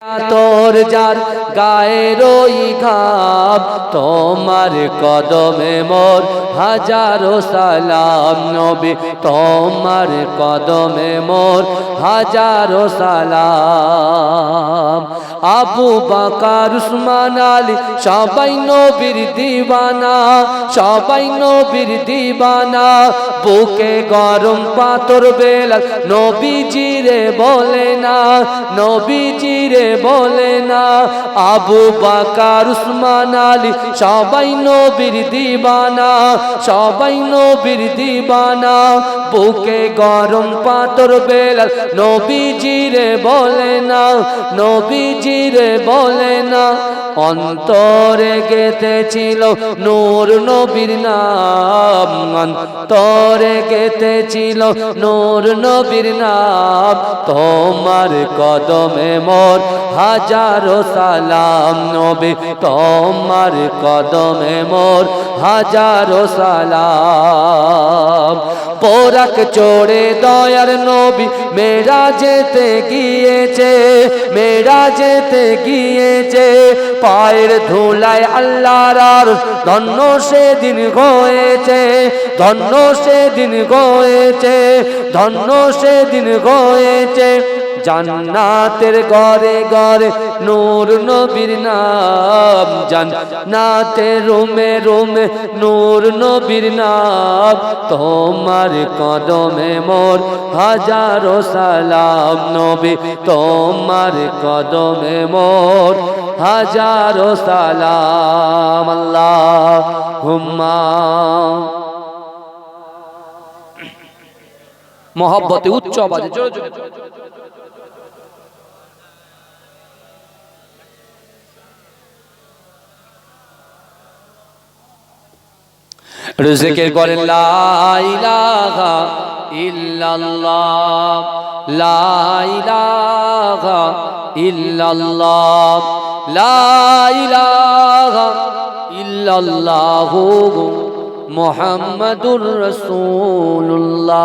তোর যার গায়ের ওই ঘাম তোমার কদমে মোর হাজারো সালাম নবী তোমার কদমে মোর হাজারো সালাম আবু বকর উসমান আলী সবাই নবীর দিওয়ানা সবাই নবীর দিওয়ানা বুকে গরম পাথর বেলাল নবীজিরে বলে না নবীজিরে বলে না আবু বকর উসমান আলী সবাই নবীর দিওয়ানা সবাই নবীর দিওয়ানা বুকে গরম পাথর বেলাল নবীজিরে বলে না নবীজিরে বলে না অন্তরে গেঁথেছিল নূর নবীর নাম অন্তরে গেঁথেছিল নূর নবীর নাম তোমার কদমে মোর হাজারো সালাম নবী তোমার কদমে মোর হাজারো সালাম বোরাক চড়ে দয়ার নবী মেরাজেতে গিয়েছে মেরাজেতে গিয়েছে পায়ের ধুলায় আল্লাহর আরশ ধন্য সেদিন হয়েছে ধন্য সেদিন হয়েছে ধন্য সেদিন হয়েছে জান্নাতের ঘরে ঘরে নূর নবীর নাম জান্নাতের রুমে রুমে নূর নবীর নাম তোমার কদমে মোর হাজারো সালাম নবী তোমার কদমে মোর হাজারো সালাম আল্লাহুম্মা মহব্বতে উচ্চ আওয়াজে জোরে জোরে জিকির করেন লা ইলাহা ইল্লাল্লাহ লা ইলাহা ইল্লাল্লাহ লা ইলাহা ইল্লাল্লাহু মুহাম্মাদুর রাসূলুল্লাহ।